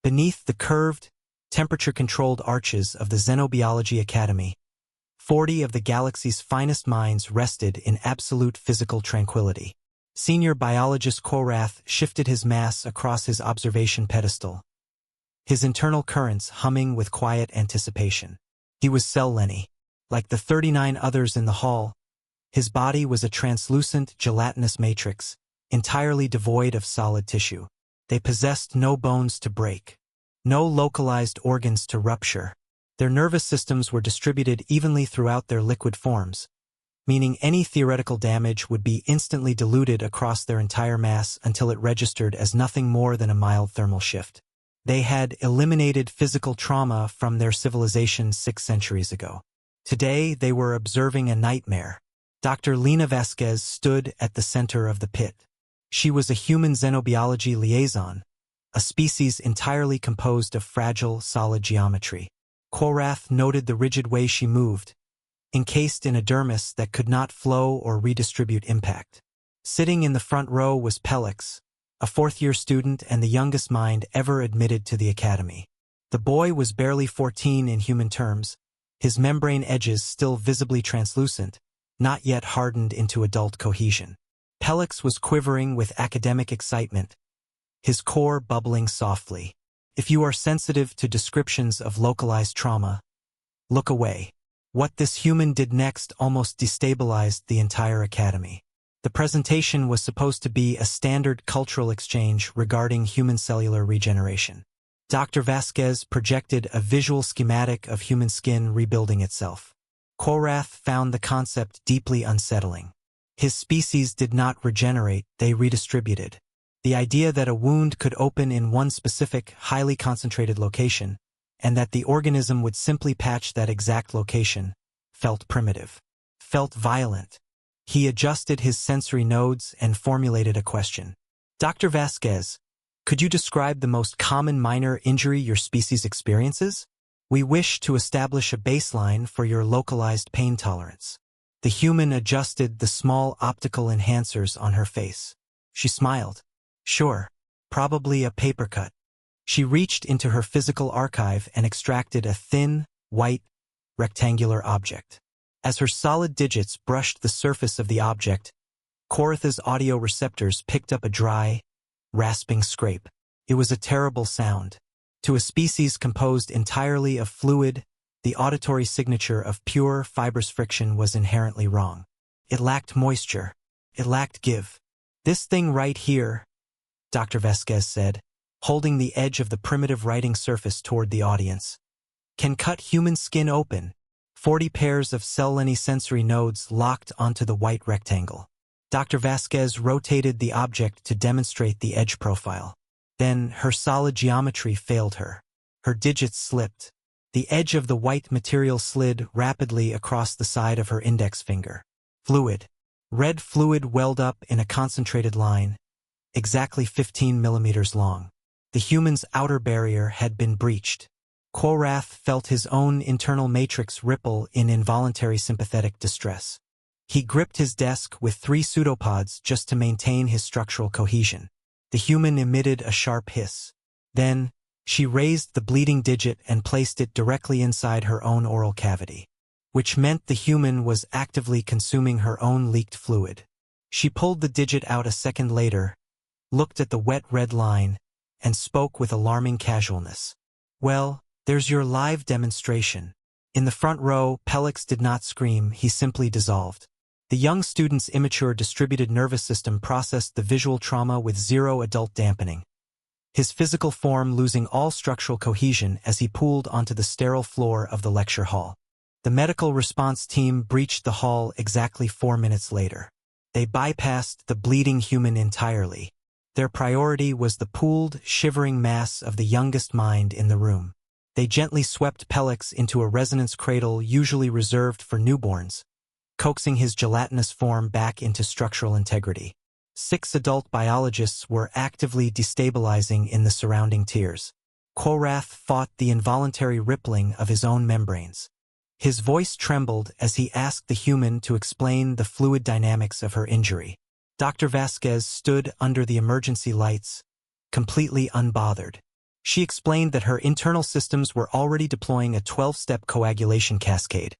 Beneath the curved, temperature-controlled arches of the Xenobiology Academy, 40 of the galaxy's finest minds rested in absolute physical tranquility. Senior biologist Korath shifted his mass across his observation pedestal, his internal currents humming with quiet anticipation. He was Seleni. Like the 39 others in the hall, his body was a translucent, gelatinous matrix, entirely devoid of solid tissue. They possessed no bones to break, no localized organs to rupture. Their nervous systems were distributed evenly throughout their liquid forms, meaning any theoretical damage would be instantly diluted across their entire mass until it registered as nothing more than a mild thermal shift. They had eliminated physical trauma from their civilization 6 centuries ago. Today, they were observing a nightmare. Dr. Lena Vasquez stood at the center of the pit. She was a human xenobiology liaison, a species entirely composed of fragile, solid geometry. Korath noted the rigid way she moved, encased in a dermis that could not flow or redistribute impact. Sitting in the front row was Pelix, a fourth-year student and the youngest mind ever admitted to the academy. The boy was barely 14 in human terms, his membrane edges still visibly translucent, not yet hardened into adult cohesion. Pelix was quivering with academic excitement, his core bubbling softly. If you are sensitive to descriptions of localized trauma, look away. What this human did next almost destabilized the entire academy. The presentation was supposed to be a standard cultural exchange regarding human cellular regeneration. Dr. Vasquez projected a visual schematic of human skin rebuilding itself. Korath found the concept deeply unsettling. His species did not regenerate, they redistributed. The idea that a wound could open in one specific, highly concentrated location, and that the organism would simply patch that exact location, felt primitive, felt violent. He adjusted his sensory nodes and formulated a question. Dr. Vasquez, could you describe the most common minor injury your species experiences? We wish to establish a baseline for your localized pain tolerance. The human adjusted the small optical enhancers on her face. She smiled. Sure, probably a papercut. She reached into her physical archive and extracted a thin, white, rectangular object. As her solid digits brushed the surface of the object, Korath's audio receptors picked up a dry, rasping scrape. It was a terrible sound. To a species composed entirely of fluid, the auditory signature of pure, fibrous friction was inherently wrong. It lacked moisture. It lacked give. This thing right here, Dr. Vasquez said, holding the edge of the primitive writing surface toward the audience, can cut human skin open. 40 pairs of Seleni sensory nodes locked onto the white rectangle. Dr. Vasquez rotated the object to demonstrate the edge profile. Then her solid geometry failed her. Her digits slipped. The edge of the white material slid rapidly across the side of her index finger. Fluid. Red fluid welled up in a concentrated line, exactly 15 millimeters long. The human's outer barrier had been breached. Korath felt his own internal matrix ripple in involuntary sympathetic distress. He gripped his desk with 3 pseudopods just to maintain his structural cohesion. The human emitted a sharp hiss. Then, she raised the bleeding digit and placed it directly inside her own oral cavity, which meant the human was actively consuming her own leaked fluid. She pulled the digit out a second later, looked at the wet red line, and spoke with alarming casualness. Well, there's your live demonstration. In the front row, Pelix did not scream, he simply dissolved. The young student's immature distributed nervous system processed the visual trauma with zero adult dampening, his physical form losing all structural cohesion as he pooled onto the sterile floor of the lecture hall. The medical response team breached the hall exactly 4 minutes later. They bypassed the bleeding human entirely. Their priority was the pooled, shivering mass of the youngest mind in the room. They gently swept Pelix into a resonance cradle usually reserved for newborns, coaxing his gelatinous form back into structural integrity. 6 adult biologists were actively destabilizing in the surrounding tears. Korath fought the involuntary rippling of his own membranes. His voice trembled as he asked the human to explain the fluid dynamics of her injury. Dr. Vasquez stood under the emergency lights, completely unbothered. She explained that her internal systems were already deploying a 12-step coagulation cascade,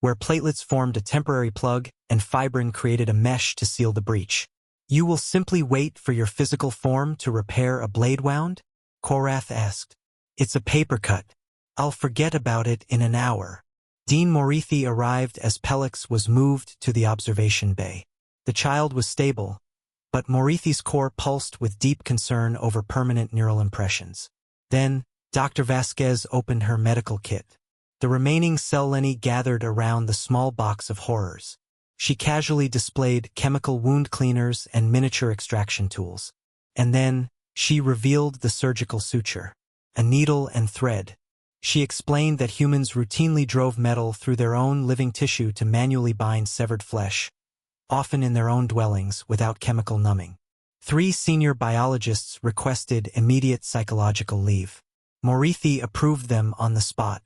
where platelets formed a temporary plug and fibrin created a mesh to seal the breach. "You will simply wait for your physical form to repair a blade wound?" Korath asked. "It's a paper cut. I'll forget about it in an hour." Dean Morithi arrived as Pelix was moved to the observation bay. The child was stable, but Morithi's core pulsed with deep concern over permanent neural impressions. Then, Dr. Vasquez opened her medical kit. The remaining Seleni gathered around the small box of horrors. She casually displayed chemical wound cleaners and miniature extraction tools. And then, she revealed the surgical suture. A needle and thread. She explained that humans routinely drove metal through their own living tissue to manually bind severed flesh, often in their own dwellings without chemical numbing. 3 senior biologists requested immediate psychological leave. Morithi approved them on the spot.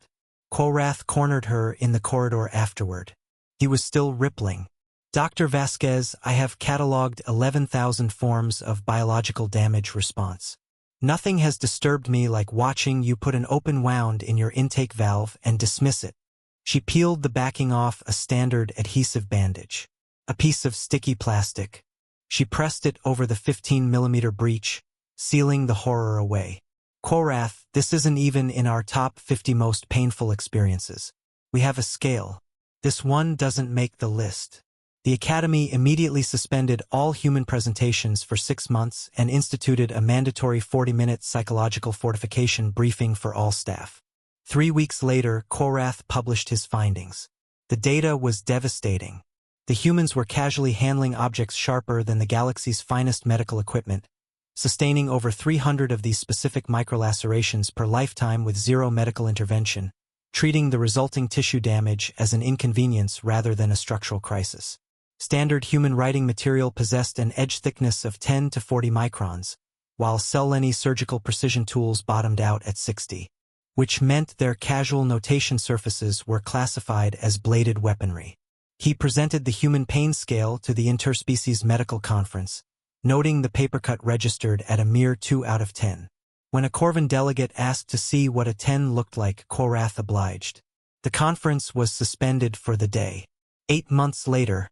Korath cornered her in the corridor afterward. He was still rippling. "Dr. Vasquez, I have catalogued 11,000 forms of biological damage response. Nothing has disturbed me like watching you put an open wound in your intake valve and dismiss it." She peeled the backing off a standard adhesive bandage. A piece of sticky plastic. She pressed it over the 15mm breach, sealing the horror away. "Korath, this isn't even in our top 50 most painful experiences. We have a scale. This one doesn't make the list." The Academy immediately suspended all human presentations for 6 months and instituted a mandatory 40-minute psychological fortification briefing for all staff. 3 weeks later, Korath published his findings. The data was devastating. The humans were casually handling objects sharper than the galaxy's finest medical equipment, sustaining over 300 of these specific microlacerations per lifetime with zero medical intervention, treating the resulting tissue damage as an inconvenience rather than a structural crisis. Standard human writing material possessed an edge thickness of 10 to 40 microns, while Seleni surgical precision tools bottomed out at 60, which meant their casual notation surfaces were classified as bladed weaponry. He presented the human pain scale to the interspecies medical conference, noting the papercut registered at a mere 2 out of 10. When a Corvin delegate asked to see what a 10 looked like, Korath obliged. The conference was suspended for the day. 8 months later,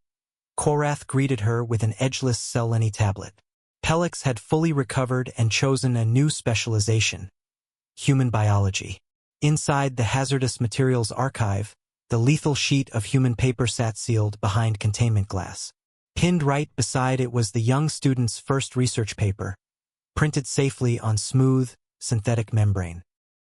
Korath greeted her with an edgeless Seleni tablet. Pelix had fully recovered and chosen a new specialization: human biology. Inside the hazardous materials archive, the lethal sheet of human paper sat sealed behind containment glass. Pinned right beside it was the young student's first research paper, printed safely on smooth, synthetic membrane.